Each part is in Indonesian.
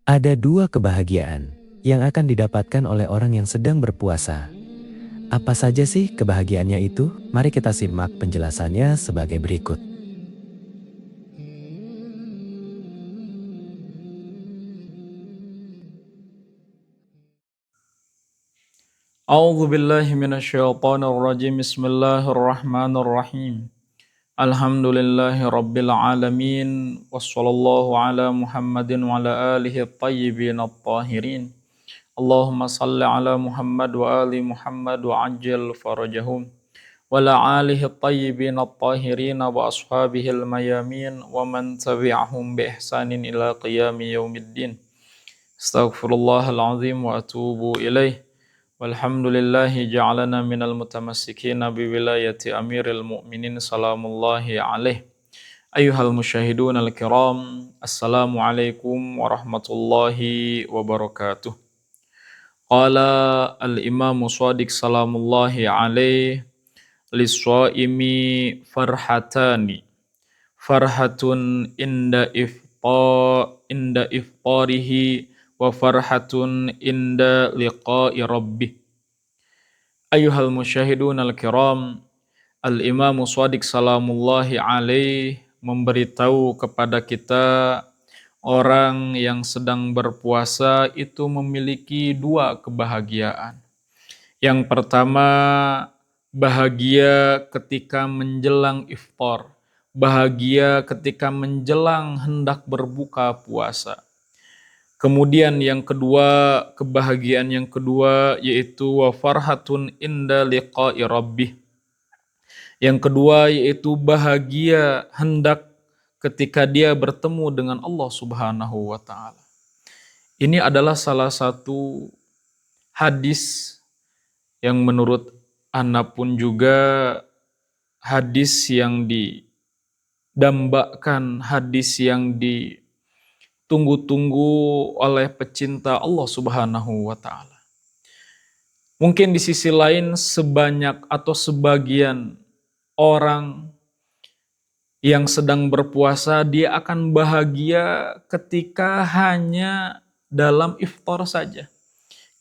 Ada dua kebahagiaan yang akan didapatkan oleh orang yang sedang berpuasa. Apa saja sih kebahagiaannya itu? Mari kita simak penjelasannya sebagai berikut. A'udzu billahi minasyaitonir rajim. Bismillahirrahmanirrahim. Alhamdulillahi rabbil alamin. Wassallallahu ala Muhammadin wa ala alihi thayyibin at-tahirin. Allahumma salli ala Muhammad wa ali Muhammad wa ajil farajahum. Wa ala alihi thayyibin at-tahirin wa ashabihil mayamin wa man tabi'ahum bi ihsanin ila qiyami yaumiddin. Astaghfirullahal azim wa atubu ilaih. Walhamdulillahi ja'alana minal mutamassikina biwilayati amiril mu'minin salamullahi alaih. Ayuhal musyahidun al-kiram, assalamualaikum warahmatullahi wabarakatuh. Qala al-imamu shadiq salamullahi alaih, lis-shaimi farhatani, farhatun inda iftarihi wa farhatun inda liqa'i rabbih. Ayuhal musyahidun al-kiram, Al-Imamu Shadiq salamullahi alaih memberitahu kepada kita orang yang sedang berpuasa itu memiliki dua kebahagiaan. Yang pertama, bahagia ketika menjelang iftar, bahagia ketika menjelang hendak berbuka puasa. Kemudian yang kedua, kebahagiaan yang kedua yaitu wa farhatun inda liqa'i rabbih. Yang kedua yaitu bahagia hendak ketika dia bertemu dengan Allah Subhanahu wa taala. Ini adalah salah satu hadis yang menurut ana pun juga hadis yang didambakan, hadis yang ditunggu-tunggu oleh pecinta Allah Subhanahu wa taala. Mungkin di sisi lain sebanyak atau sebagian orang yang sedang berpuasa dia akan bahagia ketika hanya dalam iftar saja.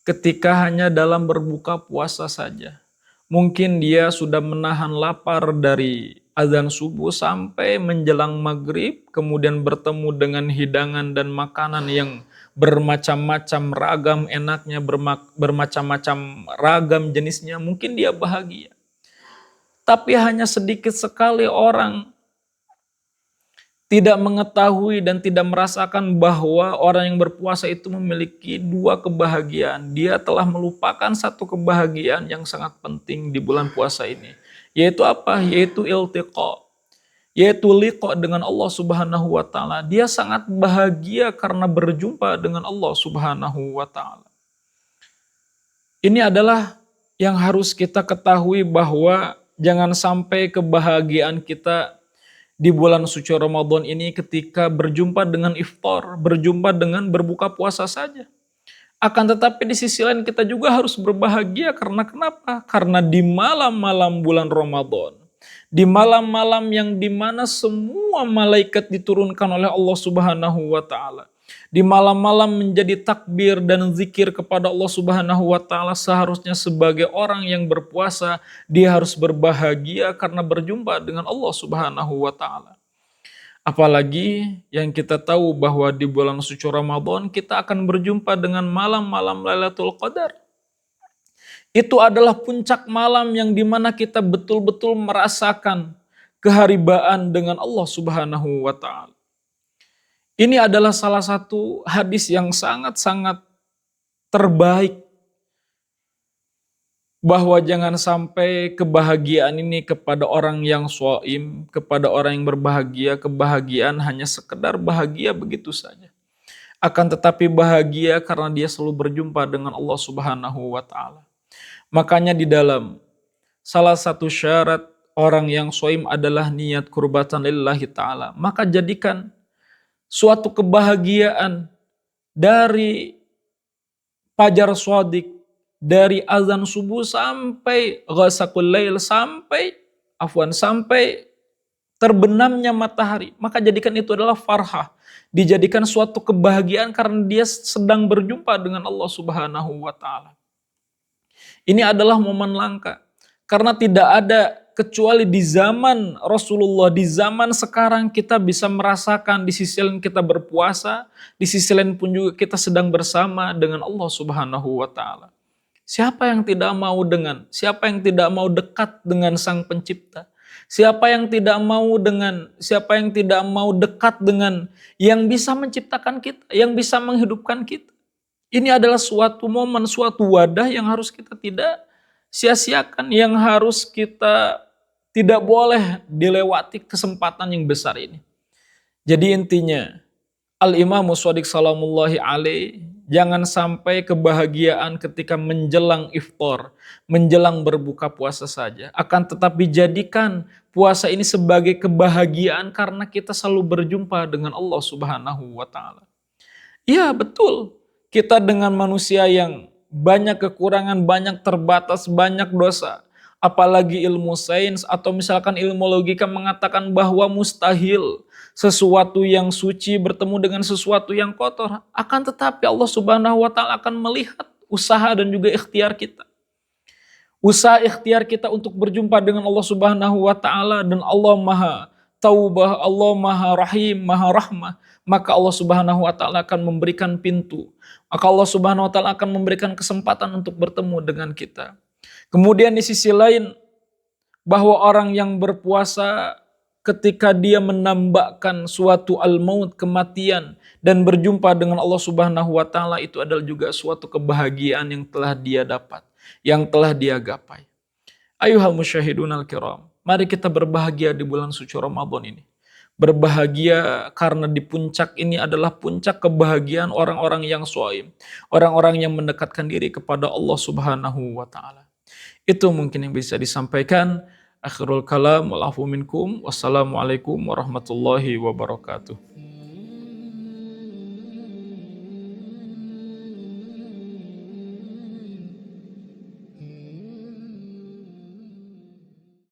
Ketika hanya dalam berbuka puasa saja. Mungkin dia sudah menahan lapar dari azan subuh sampai menjelang maghrib, kemudian bertemu dengan hidangan dan makanan yang bermacam-macam ragam enaknya, bermacam-macam ragam jenisnya, mungkin dia bahagia. Tapi hanya sedikit sekali orang tidak mengetahui dan tidak merasakan bahwa orang yang berpuasa itu memiliki dua kebahagiaan. Dia telah melupakan satu kebahagiaan yang sangat penting di bulan puasa ini. Yaitu apa? Yaitu iltiqa. Yaitu liqa dengan Allah Subhanahu wa taala. Dia sangat bahagia karena berjumpa dengan Allah Subhanahu wa taala. Ini adalah yang harus kita ketahui bahwa jangan sampai kebahagiaan kita di bulan suci Ramadan ini ketika berjumpa dengan iftar, berjumpa dengan berbuka puasa saja. Akan tetapi di sisi lain kita juga harus berbahagia karena kenapa? Karena di malam-malam bulan Ramadan, di malam-malam yang dimana semua malaikat diturunkan oleh Allah Subhanahu wa taala. Di malam-malam menjadi takbir dan zikir kepada Allah Subhanahu wa taala, seharusnya sebagai orang yang berpuasa dia harus berbahagia karena berjumpa dengan Allah Subhanahu wa taala. Apalagi yang kita tahu bahwa di bulan suci Ramadan kita akan berjumpa dengan malam-malam Lailatul Qadar. Itu adalah puncak malam yang dimana kita betul-betul merasakan keharibaan dengan Allah Subhanahu wa taala. Ini adalah salah satu hadis yang sangat-sangat terbaik bahwa jangan sampai kebahagiaan ini kepada orang yang shaim, kepada orang yang berbahagia, kebahagiaan hanya sekedar bahagia begitu saja. Akan tetapi bahagia karena dia selalu berjumpa dengan Allah Subhanahu wa taala. Makanya di dalam salah satu syarat orang yang shaim adalah niat qurbatan lillahi taala. Maka jadikan suatu kebahagiaan dari fajar shadiq, dari azan subuh sampai ghasaqul lail, sampai terbenamnya matahari. Maka jadikan itu adalah farhah. dijadikan suatu kebahagiaan karena dia sedang berjumpa dengan Allah Subhanahu wa taala. Ini adalah momen langka. Karena tidak ada kecuali di zaman Rasulullah, di zaman sekarang kita bisa merasakan di sisi lain kita berpuasa, di sisi lain pun juga kita sedang bersama dengan Allah Subhanahu wa taala. Siapa yang tidak mau siapa yang tidak mau dekat dengan Sang Pencipta? Siapa yang tidak mau dekat dengan yang bisa menciptakan kita, yang bisa menghidupkan kita? Ini adalah suatu momen, suatu wadah yang harus kita tidak sia-siakan, yang harus kita tidak boleh dilewati kesempatan yang besar ini. Jadi intinya, Al-Imam Shadiq salamullahi alaih, jangan sampai kebahagiaan ketika menjelang iftar, menjelang berbuka puasa saja. Akan tetapi jadikan puasa ini sebagai kebahagiaan karena kita selalu berjumpa dengan Allah Subhanahu wa taala. Iya, betul. Kita dengan manusia yang banyak kekurangan, banyak terbatas, banyak dosa. Apalagi ilmu sains atau misalkan ilmu logika mengatakan bahwa mustahil sesuatu yang suci bertemu dengan sesuatu yang kotor. Akan tetapi Allah Subhanahu wa taala akan melihat usaha dan juga ikhtiar kita. Usaha ikhtiar kita untuk berjumpa dengan Allah Subhanahu wa taala, dan Allah Maha Taubah, Allah Maha Rahim, Maha Rahmah, maka Allah Subhanahu wa taala akan memberikan pintu. Maka Allah Subhanahu wa taala akan memberikan kesempatan untuk bertemu dengan kita. Kemudian di sisi lain, bahwa orang yang berpuasa ketika dia menambahkan suatu al-maut, kematian, dan berjumpa dengan Allah Subhanahu wa taala, itu adalah juga suatu kebahagiaan yang telah dia dapat, yang telah dia gapai. Ayuhal musyahidun al-kiram, mari kita berbahagia di bulan suci Ramadan ini. Berbahagia karena di puncak ini adalah puncak kebahagiaan orang-orang yang shaim, orang-orang yang mendekatkan diri kepada Allah Subhanahu wa taala. Itu mungkin yang bisa disampaikan. Akhirul kalam wal afu minkum. Wassalamualaikum warahmatullahi wabarakatuh.